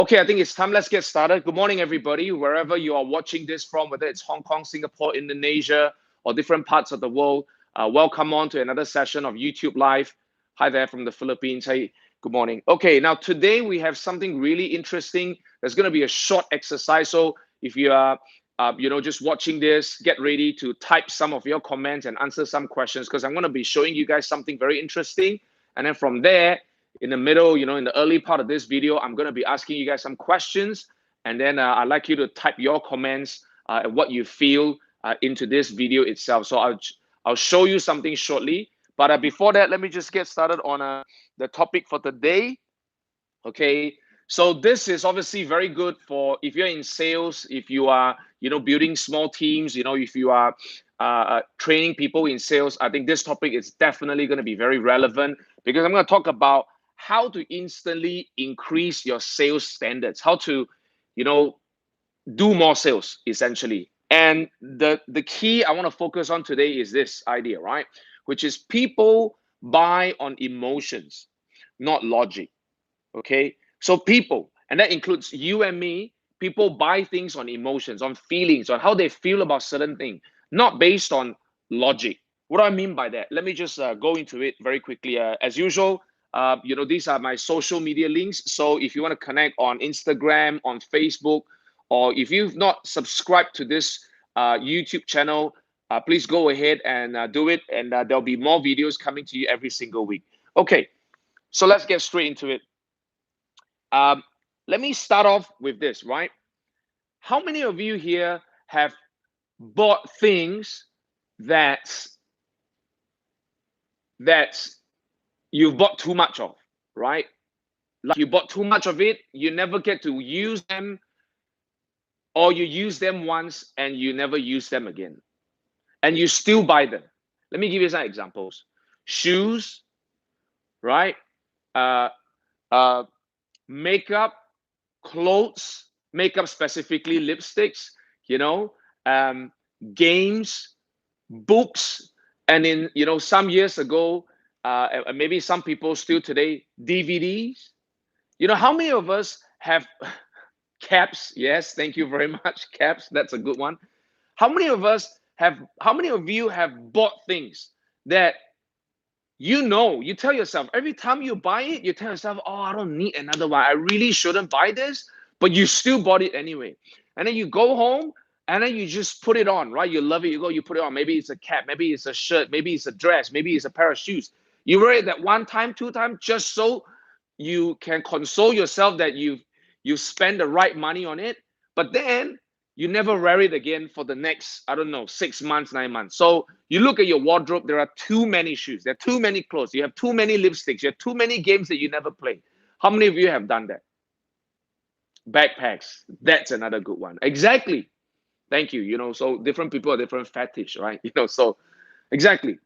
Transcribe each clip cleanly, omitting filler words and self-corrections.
Okay, I think it's time. Let's get started. Good morning, everybody, wherever you are watching this from, whether it's Hong Kong, Singapore, Indonesia, or different parts of the world. Welcome on to another session of YouTube Live. Hi there from the Philippines. Hey, good morning. Okay, now today we have something really interesting. There's going to be a short exercise. So if you are, just watching this, get ready to type some of your comments and answer some questions because I'm going to be showing you guys something very interesting. And then from there, in the middle, in the early part of this video, I'm going to be asking you guys some questions. And then I'd like you to type your comments and what you feel into this video itself. So I'll show you something shortly. But before that, let me just get started on the topic for today. Okay, so this is obviously very good for if you're in sales, if you are, building small teams, if you are training people in sales. I think this topic is definitely going to be very relevant because I'm going to talk about how to instantly increase your sales standards, how to, do more sales essentially. And the key I want to focus on today is this idea, right? Which is people buy on emotions, not logic. Okay, so people, and that includes you and me, people buy things on emotions, on feelings, on how they feel about certain things, not based on logic. What do I mean by that? Let me just go into it very quickly. As usual, these are my social media links. So if you want to connect on Instagram, on Facebook, or if you've not subscribed to this YouTube channel, please go ahead and do it. And there'll be more videos coming to you every single week. Okay, so let's get straight into it. Let me start off with this, right? How many of you here have bought things that you've bought too much of, right? Like you bought too much of it, you never get to use them, or you use them once and you never use them again, and you still buy them. Let me give you some examples. Shoes, right? Makeup, clothes, makeup specifically, lipsticks, games, books, and in some years ago, and maybe some people still today, DVDs. How many of us have caps? Yes, thank you very much. Caps, that's a good one. How many of you have bought things that you tell yourself every time you buy it, you tell yourself, oh, I don't need another one. I really shouldn't buy this, but you still bought it anyway. And then you go home and then you just put it on, right? You love it. You put it on. Maybe it's a cap, maybe it's a shirt, maybe it's a dress, maybe it's a pair of shoes. You wear it that one time, two times, just so you can console yourself that you spend the right money on it. But then you never wear it again for the next, I don't know, 6 months, 9 months. So you look at your wardrobe, there are too many shoes, there are too many clothes, you have too many lipsticks, you have too many games that you never play. How many of you have done that? Backpacks, that's another good one. Exactly. Thank you. So different people are different fetish, right? So exactly.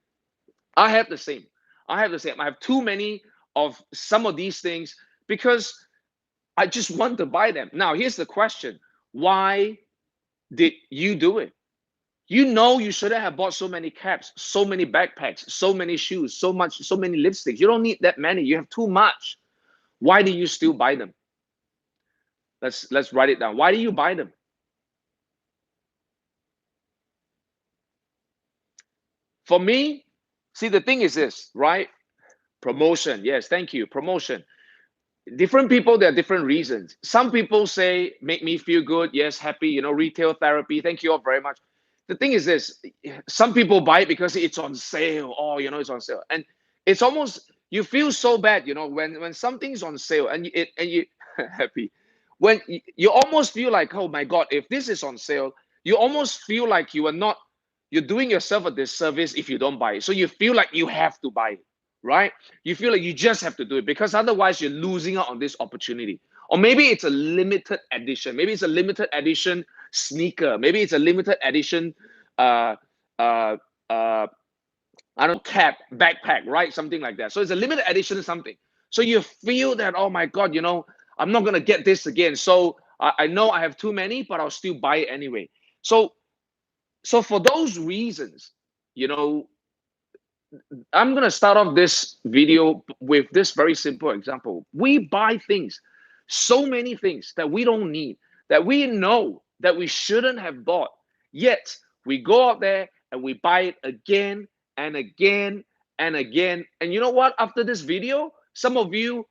I have the same. I have too many of some of these things because I just want to buy them. Now, here's the question. Why did you do it? You shouldn't have bought so many caps, so many backpacks, so many shoes, so many lipsticks. You don't need that many. You have too much. Why do you still buy them? Let's write it down. Why do you buy them? For me, see, the thing is this, right? Promotion. Yes, thank you. Promotion. Different people, there are different reasons. Some people say, make me feel good. Yes, happy, retail therapy. Thank you all very much. The thing is this, some people buy it because it's on sale. Oh, it's on sale. And it's almost, you feel so bad, when something's on sale and you happy. When you almost feel like, oh my God, if this is on sale, you almost feel like you're doing yourself a disservice if you don't buy it. So you feel like you have to buy it, right? You feel like you just have to do it because otherwise you're losing out on this opportunity. Or maybe it's a limited edition. Maybe it's a limited edition sneaker. Maybe it's a limited edition I don't know, cap, backpack, right? Something like that. So it's a limited edition something. So you feel that, oh my God, I'm not gonna get this again. So I know I have too many, but I'll still buy it anyway. So for those reasons, I'm gonna start off this video with this very simple example. We buy things So many things that we don't need, that we know that we shouldn't have bought. Yet we go out there and we buy it again and again and again. And you know what? After this video, some of you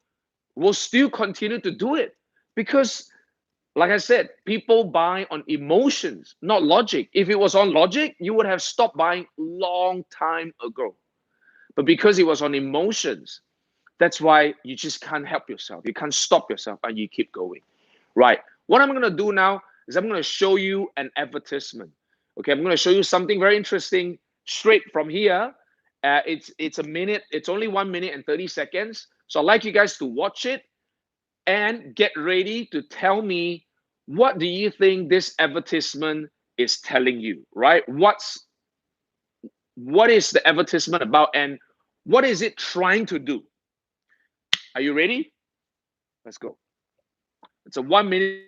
will still continue to do it because, like I said, people buy on emotions, not logic. If it was on logic, you would have stopped buying long time ago. But because it was on emotions, that's why you just can't help yourself. You can't stop yourself and you keep going. Right. What I'm going to do now is I'm going to show you an advertisement. Okay, I'm going to show you something very interesting straight from here. It's a minute. It's only 1 minute and 30 seconds. So I'd like you guys to watch it and get ready to tell me, what do you think this advertisement is telling you, right? What is the advertisement about and what is it trying to do? Are you ready? Let's go. It's a 1 minute.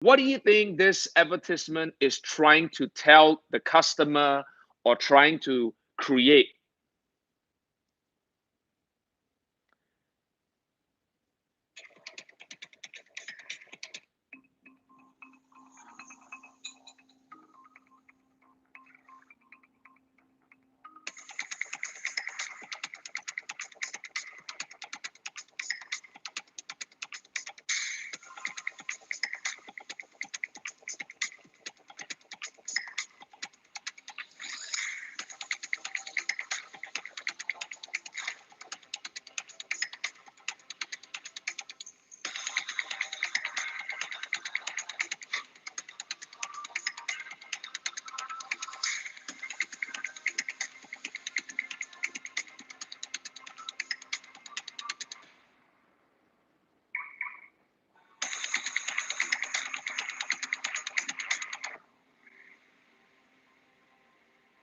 What do you think this advertisement is trying to tell the customer or trying to create?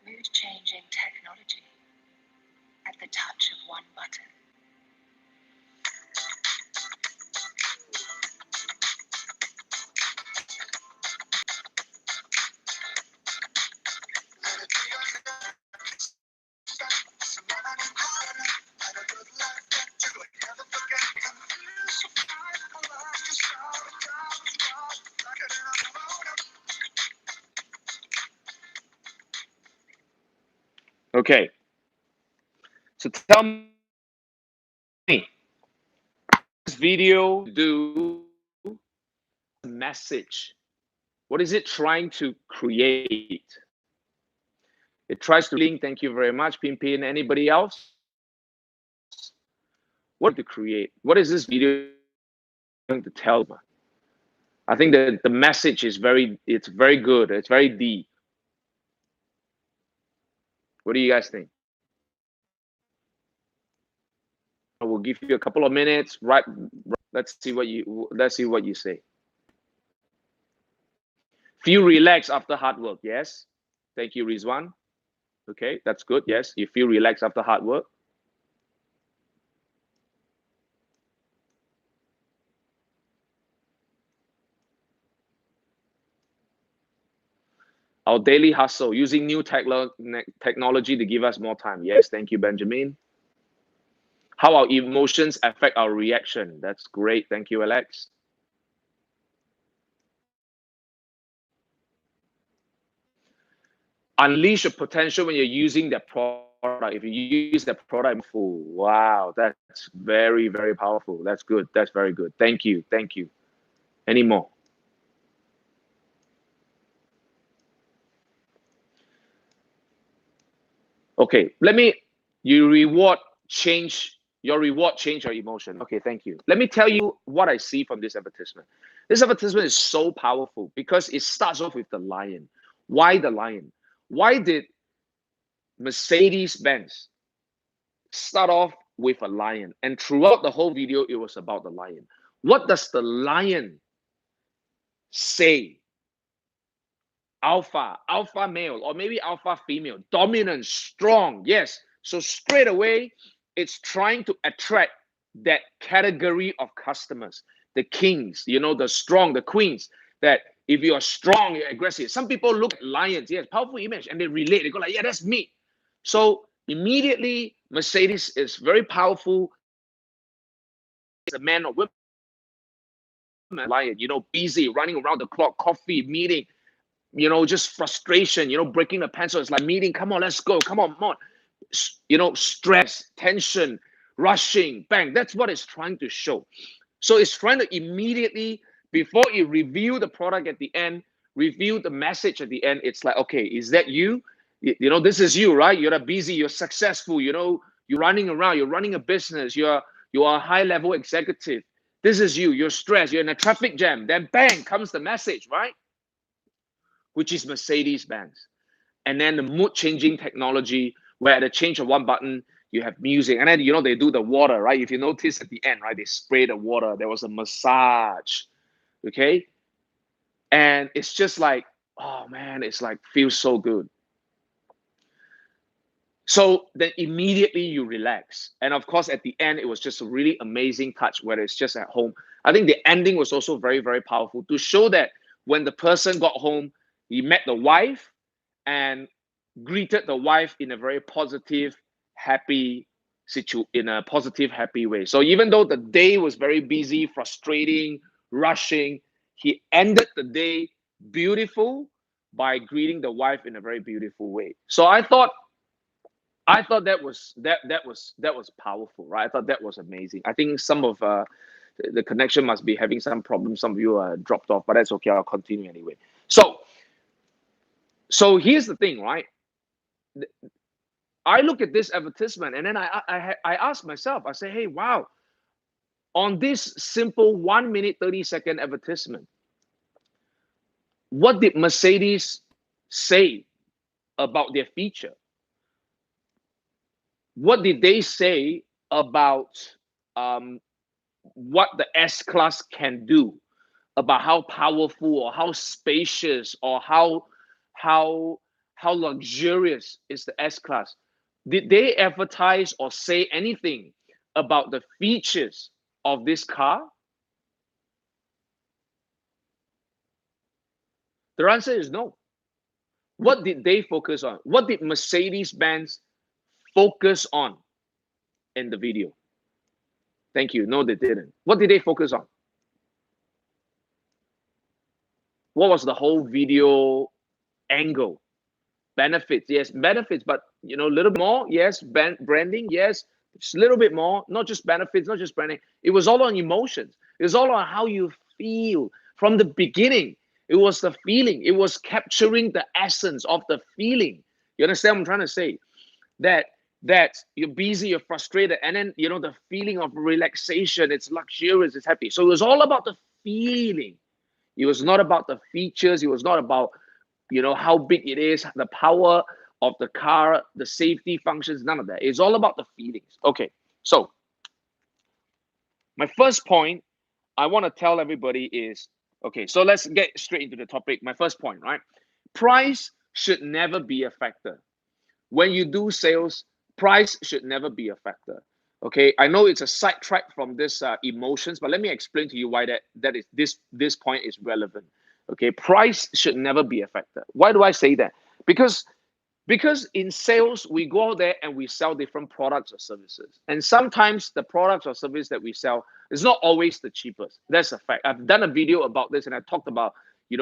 Mood-changing technology at the touch of one button. Okay. So tell me, this video do a message. What is it trying to create? It tries to link. Thank you very much, Pimpin. Anybody else? What to create? What is this video going to tell me? I think that the message is it's very good. It's very deep. What do you guys think? I will give you a couple of minutes. Right. Let's see what you say. Feel relaxed after hard work. Yes. Thank you, Rizwan. Okay, that's good. Yes, you feel relaxed after hard work. Our daily hustle, using new technology to give us more time. Yes, thank you, Benjamin. How our emotions affect our reaction. That's great. Thank you, Alex. Unleash your potential when you're using that product. If you use that product full, wow, that's very, very powerful. That's good. That's very good. Thank you. Thank you. Any more? Okay, your reward change your emotion. Okay, thank you. Let me tell you what I see from this advertisement. This advertisement is so powerful because it starts off with the lion. Why the lion? Why did Mercedes-Benz start off with a lion? And throughout the whole video, it was about the lion. What does the lion say? Alpha male, or maybe alpha female, dominant, strong. Yes. So straight away, it's trying to attract that category of customers, the kings, the strong, the queens, that if you're strong, you're aggressive. Some people look at lions, yes, powerful image, and they relate. They go like, yeah, that's me. So immediately, Mercedes is very powerful. It's a man or woman. client, busy, running around the clock, coffee, meeting, just frustration, breaking the pencil. It's like meeting, come on, let's go, come on. Stress, tension, rushing, bang. That's what it's trying to show. So it's trying to immediately, before it reveal the product at the end, reveal the message at the end. It's like, okay, is that you? This is you, right? You're busy, you're successful, you're running around, you're running a business, you are a high-level executive. This is you, you're stressed, you're in a traffic jam. Then bang, comes the message, right? Which is Mercedes-Benz. And then the mood-changing technology, where at the change of one button, you have music. And then, they do the water, right? If you notice at the end, right, they spray the water. There was a massage, okay? And it's just like, oh, man, it's like, feels so good. So then immediately you relax. And of course, at the end, it was just a really amazing touch where it's just at home. I think the ending was also very, very powerful to show that when the person got home, he met the wife and greeted the wife in a very positive, happy way. So even though the day was very busy, frustrating, rushing, he ended the day beautiful by greeting the wife in a very beautiful way. So I thought that was powerful, right? I thought that was amazing. I think some of the connection must be having some problems. Some of you are dropped off, but that's okay. I'll continue anyway. So here's the thing, right? I look at this advertisement and then I ask myself, I say, hey, wow, on this simple 1 minute 30-second advertisement, what did Mercedes say about their feature? What did they say about what the S-Class can do, about how powerful or how spacious or how luxurious is the S-Class? Did they advertise or say anything about the features of this car? The answer is no. What did they focus on? What did Mercedes-Benz focus on in the video? Thank you. No, they didn't. What did they focus on? What was the whole video angle? Benefits, yes, benefits, but a little bit more, yes. Branding, yes, just a little bit more. Not just benefits, not just branding. It was all on emotions. It was all on how you feel from the beginning. It was the feeling. It was capturing the essence of the feeling. You understand what I'm trying to say? That you're busy, you're frustrated, and then the feeling of relaxation. It's luxurious, it's happy. So it was all about the feeling. It was not about the features. It was not about how big it is, the power of the car, the safety functions, none of that. It's all about the feelings. Okay, so my first point I want to tell everybody is, okay, so let's get straight into the topic. My first point, right? Price should never be a factor. When you do sales, price should never be a factor. Okay, I know it's a sidetrack from this emotions, but let me explain to you why that is this point is relevant. Okay, price should never be a factor. Why do I say that? Because in sales, we go out there and we sell different products or services. And sometimes the products or service that we sell is not always the cheapest. That's a fact. I've done a video about this and I talked about,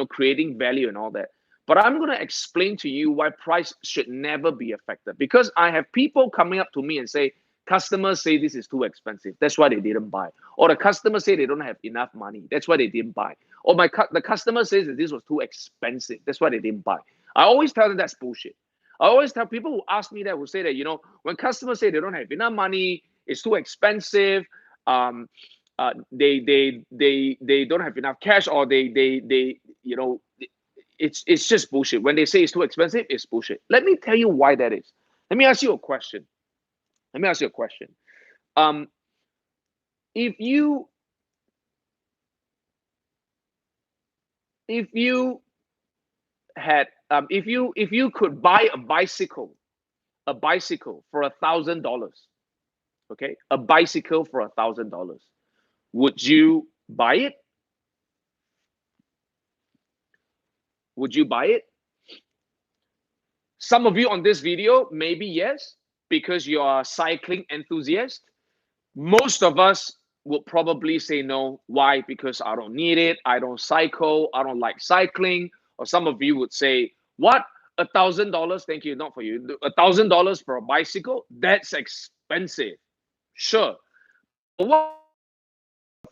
creating value and all that. But I'm going to explain to you why price should never be a factor. Because I have people coming up to me and say, customers say this is too expensive. That's why they didn't buy. Or the customer say they don't have enough money. That's why they didn't buy. Or the customer says that this was too expensive. That's why they didn't buy. I always tell them that's bullshit. I always tell people who ask me that, who say that, when customers say they don't have enough money, it's too expensive, they don't have enough cash, or it's just bullshit. When they say it's too expensive, it's bullshit. Let me tell you why that is. Let me ask you a question. If you had if you could buy a bicycle for $1,000, okay, a bicycle for $1,000, would you buy it? Would you buy it? Some of you on this video, maybe yes, because you are a cycling enthusiast. Most of us would probably say no. Why? Because I don't need it. I don't cycle. I don't like cycling. Or some of you would say, what? $1,000? Thank you, not for you. $1,000 for a bicycle? That's expensive. Sure. But what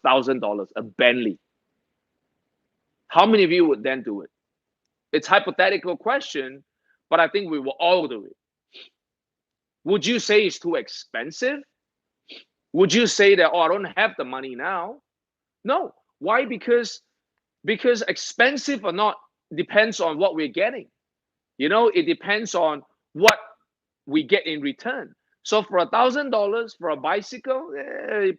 $1,000? A Bentley. How many of you would then do it? It's a hypothetical question, but I think we will all do it. Would you say it's too expensive? Would you say that, oh, I don't have the money now? No. Why? Because expensive or not depends on what we're getting. It depends on what we get in return. So for $1,000 for a bicycle,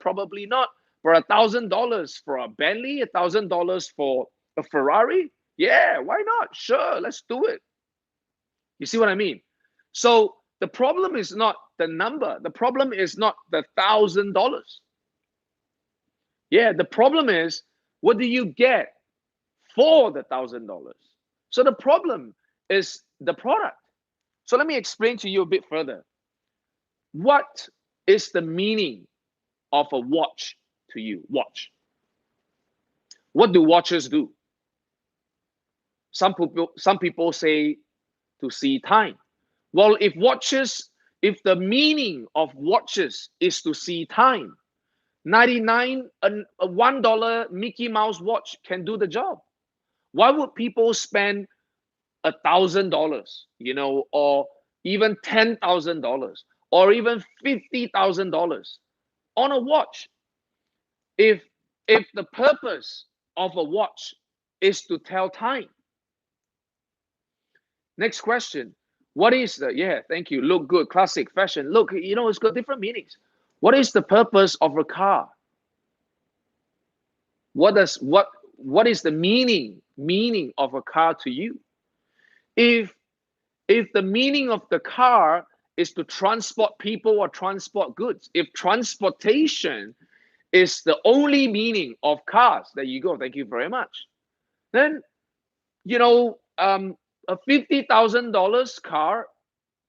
probably not. For $1,000 for a Bentley, $1,000 for a Ferrari, yeah, why not? Sure, let's do it. You see what I mean? So the problem is not the number. The problem is not the $1,000. Yeah, the problem is, what do you get for the $1,000? So the problem is the product. So let me explain to you a bit further. What is the meaning of a watch to you? Watch. What do watches do? Some people say to see time. Well, if the meaning of watches is to see time, 99 a $1 Mickey Mouse watch can do the job. Why would people spend $1,000, or even $10,000, or even $50,000 on a watch if the purpose of a watch is to tell time? Next question. What is thank you. Look good, classic fashion. Look, it's got different meanings. What is the purpose of a car? What is the meaning of a car to you? If the meaning of the car is to transport people or transport goods, if transportation is the only meaning of cars, there you go. Thank you very much. Then, a $50,000 car,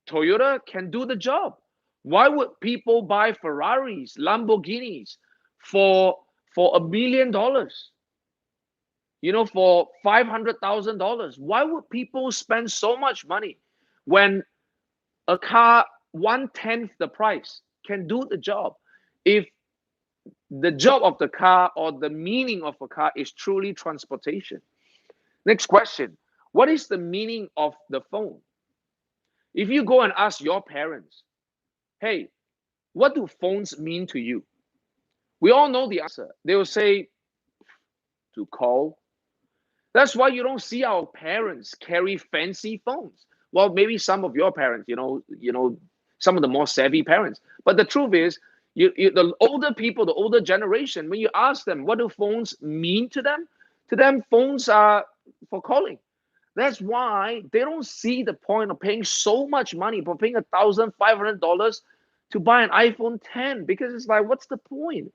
Toyota, can do the job. Why would people buy Ferraris, Lamborghinis for $1 million? For $500,000? Why would people spend so much money when a car 1/10 the price can do the job? If the job of the car or the meaning of a car is truly transportation. Next question. What is the meaning of the phone? If you go and ask your parents, hey, what do phones mean to you? We all know the answer. They will say, to call. That's why you don't see our parents carry fancy phones. Well, maybe some of your parents, some of the more savvy parents. But the truth is, the older people, the older generation, when you ask them, what do phones mean to them? To them, phones are for calling. That's why they don't see the point of paying so much money, for paying $1,500 to buy an iPhone 10, because it's like, what's the point?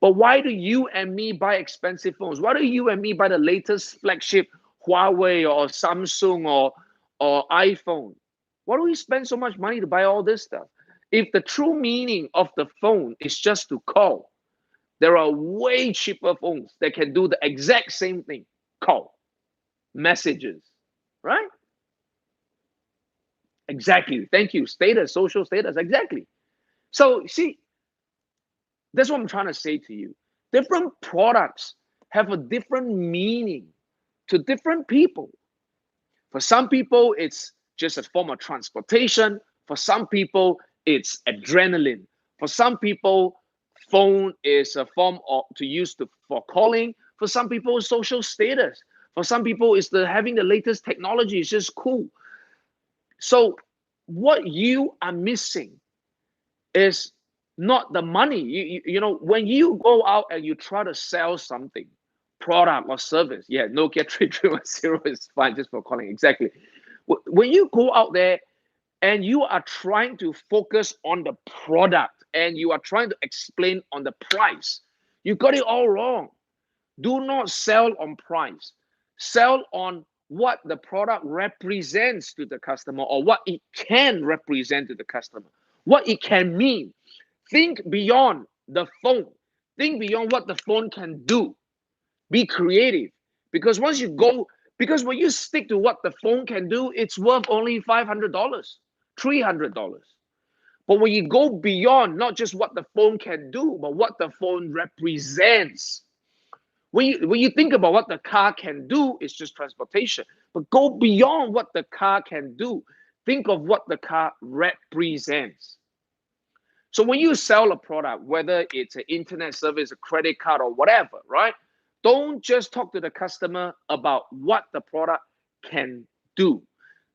But why do you and me buy expensive phones? Why do you and me buy the latest flagship Huawei or Samsung or iPhone? Why do we spend so much money to buy all this stuff? If the true meaning of the phone is just to call, there are way cheaper phones that can do the exact same thing. Call, messages, right? Exactly. Thank you. Status, social status, exactly. So see, that's what I'm trying to say to you. Different products have a different meaning to different people. For some people, it's just a form of transportation. For some people, it's adrenaline. For some people, phone is a form to use for calling. For some people, it's social status. For some people, it's having the latest technology. It's just cool. So what you are missing is not the money. When you go out and you try to sell something, product or service, Nokia 3310 is fine just for calling, exactly. When you go out there and you are trying to focus on the product and you are trying to explain on the price, you got it all wrong. Do not sell on price. Sell on what the product represents to the customer, or what it can represent to the customer, what it can mean. Think beyond the phone. Think beyond what the phone can do. Be creative. Because when you stick to what the phone can do, it's worth only $500, $300. But when you go beyond not just what the phone can do, but what the phone represents. When you think about what the car can do, it's just transportation. But go beyond what the car can do. Think of what the car represents. So when you sell a product, whether it's an internet service, a credit card, or whatever, right? Don't just talk to the customer about what the product can do.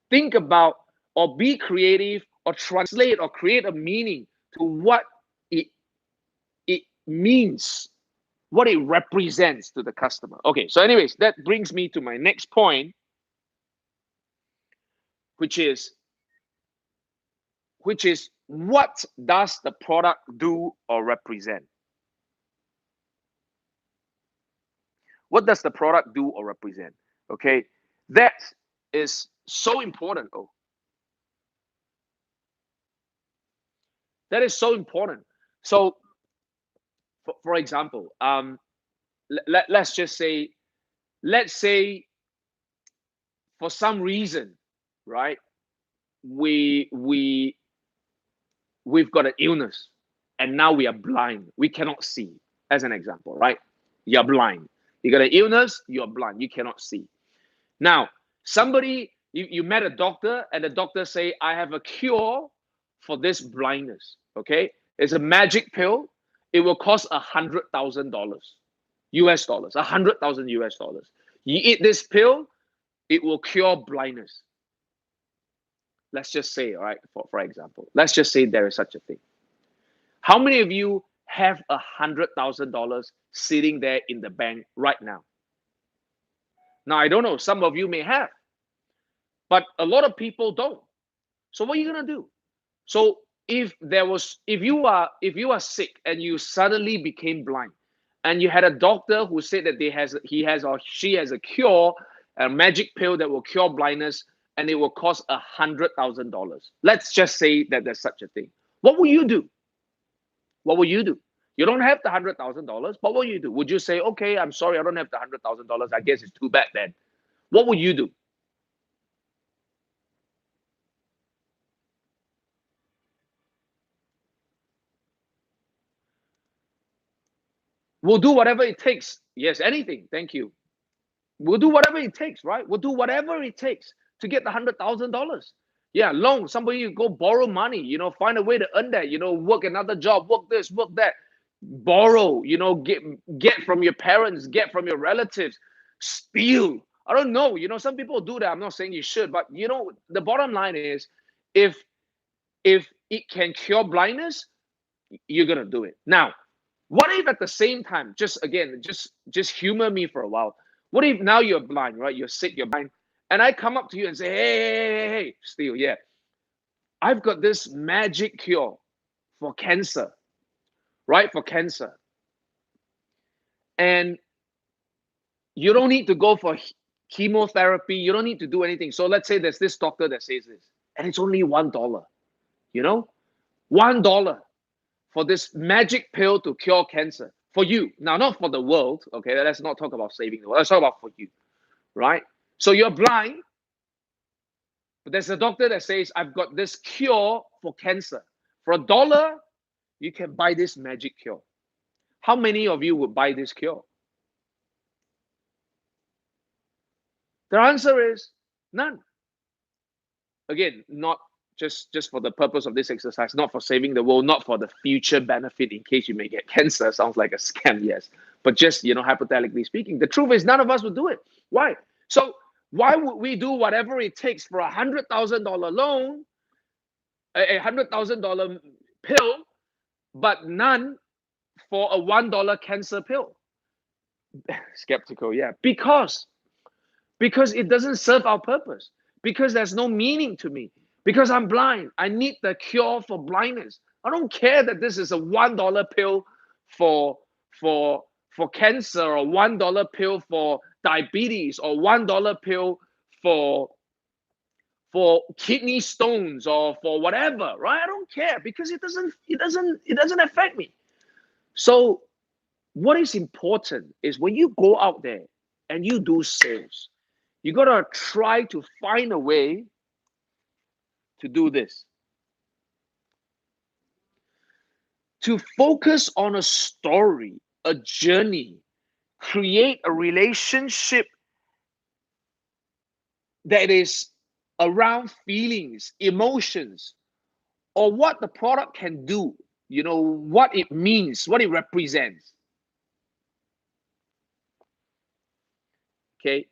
Think about or be creative or translate or create a meaning to what it means, what it represents to the customer. Okay, so anyways, that brings me to my next point, which is what does the product do or represent? What does the product do or represent? Okay, that is so important. Oh, that is so important. So, for example, let's just say, let's say for some reason, right? We've got an illness, and now we are blind. We cannot see. As an example, right? You're blind. You got an illness. You're blind. You cannot see. Now, somebody you met a doctor, and the doctor say, "I have a cure for this blindness." Okay, it's a magic pill. It will cost $100,000 US dollars, 100,000 US dollars. You eat this pill, it will cure blindness. Let's just say, all right, for example, let's just say there is such a thing. How many of you have $100,000 sitting there in the bank right now? Now, I don't know, some of you may have, but a lot of people don't. So what are you gonna do? So if you are sick and you suddenly became blind, and you had a doctor who said that he has or she has a cure, a magic pill that will cure blindness, and it will cost $100,000. Let's just say that there's such a thing. What will you do? What will you do? You don't have the $100,000, but what will you do? Would you say, okay, I'm sorry, I don't have the $100,000. I guess it's too bad then. What will you do? We'll do whatever it takes. Yes, anything. Thank you. We'll do whatever it takes, right? We'll do whatever it takes to get the $100,000. Yeah, loan. Somebody go borrow money. Find a way to earn that. Work another job. Work this. Work that. Borrow. Get from your parents. Get from your relatives. Steal. I don't know. Some people do that. I'm not saying you should, but the bottom line is, if it can cure blindness, you're gonna do it. Now, what if at the same time, just humor me for a while. What if now you're blind, right? You're sick, you're blind, and I come up to you and say, hey, Steve, yeah, I've got this magic cure for cancer, right? For cancer. And you don't need to go for chemotherapy. You don't need to do anything. So let's say there's this doctor that says this, and it's only $1, $1 for this magic pill to cure cancer. For you. Now, not for the world, okay? Let's not talk about saving the world. Let's talk about for you, right? So you're blind, but there's a doctor that says, I've got this cure for cancer. For $1, you can buy this magic cure. How many of you would buy this cure? The answer is none. Again, not just for the purpose of this exercise, not for saving the world, not for the future benefit in case you may get cancer. Sounds like a scam, yes. But just, hypothetically speaking, the truth is none of us would do it. Why? So why would we do whatever it takes for a $100,000 loan, a $100,000 pill, but none for a $1 cancer pill? Skeptical, yeah. Because it doesn't serve our purpose. Because there's no meaning to me. Because I'm blind. I need the cure for blindness. I don't care that this is a $1 pill for cancer, or $1 pill for diabetes, or $1 pill for kidney stones, or for whatever, right? I don't care, because it doesn't affect me. So what is important is when you go out there and you do sales, you got to try to find a way to do this. To focus on a story, a journey, create a relationship that is around feelings, emotions, or what the product can do, what it means, what it represents. Okay?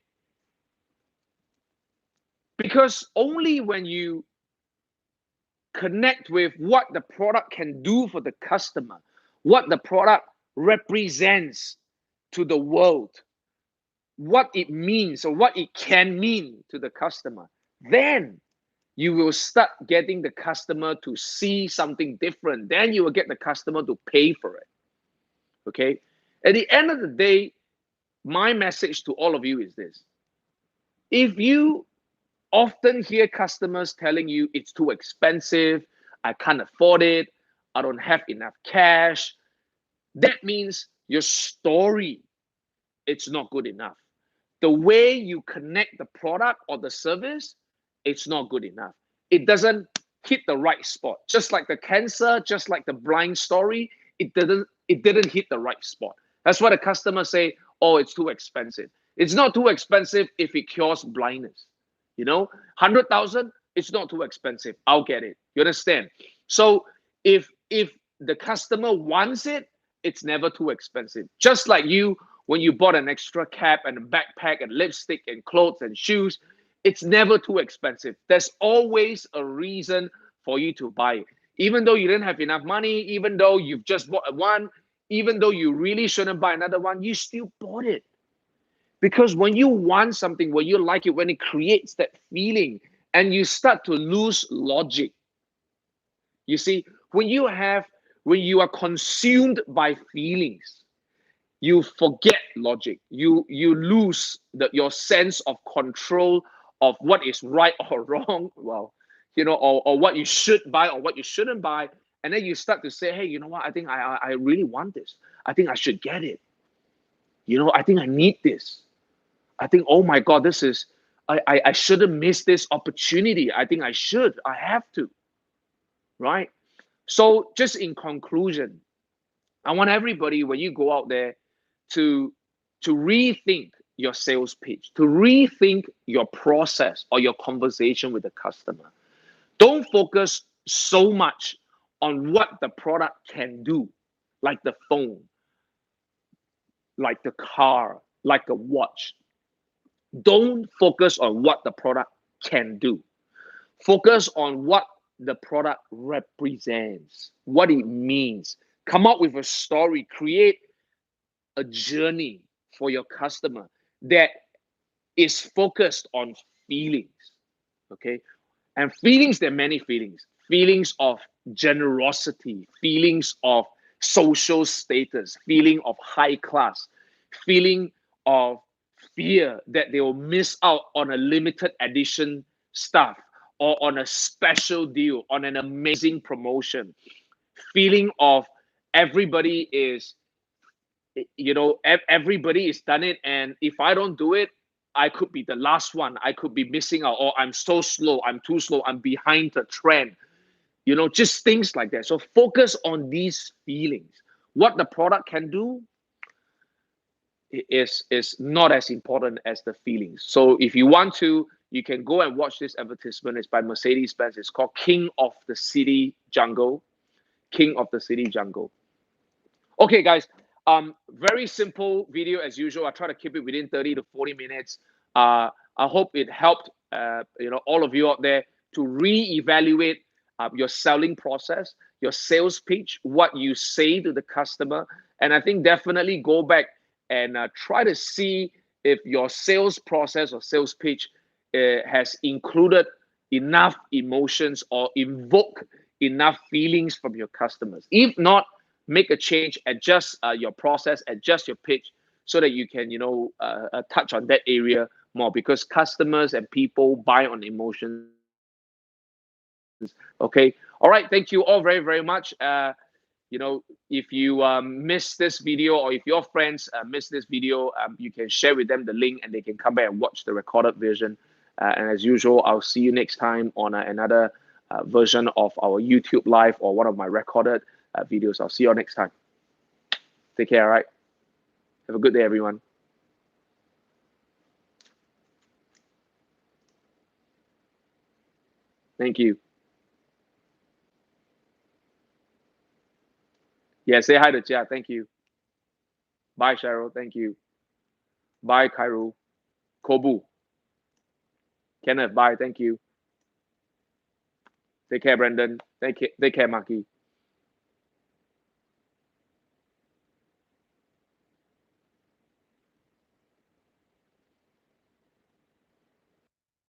Because only when you connect with what the product can do for the customer, what the product represents to the world, what it means or what it can mean to the customer, then you will start getting the customer to see something different. Then you will get the customer to pay for it. Okay? At the end of the day, my message to all of you is this. If you often hear customers telling you it's too expensive, I can't afford it, I don't have enough cash, that means your story, it's not good enough. The way you connect the product or the service, it's not good enough. It doesn't hit the right spot. Just like the cancer, just like the blind story, it didn't hit the right spot. That's why the customers say, oh, it's too expensive. It's not too expensive if it cures blindness. 100,000, it's not too expensive. I'll get it. You understand? So if the customer wants it, it's never too expensive. Just like you, when you bought an extra cap and a backpack and lipstick and clothes and shoes, it's never too expensive. There's always a reason for you to buy it. Even though you didn't have enough money, even though you've just bought one, even though you really shouldn't buy another one, you still bought it. Because when you want something, when you like it, when it creates that feeling, and you start to lose logic. You see, when you are consumed by feelings, you forget logic. You lose your sense of control of what is right or wrong. Well, or what you should buy or what you shouldn't buy. And then you start to say, hey, you know what? I think I really want this. I think I should get it. I think I need this. I think, oh my God, I shouldn't miss this opportunity. I think I should. I have to. Right? So just in conclusion, I want everybody, when you go out there, to rethink your sales pitch, to rethink your process or your conversation with the customer. Don't focus so much on what the product can do, like the phone, like the car, like a watch. Don't focus on what the product can do. Focus on what the product represents, what it means. Come up with a story, create a journey for your customer that is focused on feelings. Okay? And feelings, there are many feelings. Feelings of generosity, feelings of social status, feeling of high class, feeling of fear that they will miss out on a limited edition stuff or on a special deal, on an amazing promotion, feeling of everybody is everybody is done it, and if I don't do it, I could be the last one. I could be missing out, or I'm so slow, I'm too slow, I'm behind the trend. Just things like that. So focus on these feelings. What the product can do is not as important as the feelings. So if you want to, you can go and watch this advertisement. It's by Mercedes-Benz. It's called King of the City Jungle. King of the City Jungle. Okay, guys. Very simple video as usual. I try to keep it within 30 to 40 minutes. I hope it helped all of you out there to reevaluate your selling process, your sales pitch, what you say to the customer. And I think definitely go back and try to see if your sales process or sales pitch has included enough emotions or invoke enough feelings from your customers. If not, make a change, adjust your process, adjust your pitch so that you can, touch on that area more, because customers and people buy on emotions. Okay. All right. Thank you all very, very much. you know, if you miss this video, or if your friends miss this video, you can share with them the link and they can come back and watch the recorded version. And as usual, I'll see you next time on another version of our YouTube live or one of my recorded videos. I'll see you all next time. Take care, all right? Have a good day, everyone. Thank you. Yeah, say hi to Jia. Thank you. Bye, Cheryl. Thank you. Bye, Kairu. Kobu. Kenneth, bye. Thank you. Take care, Brendan. Take care, Maki.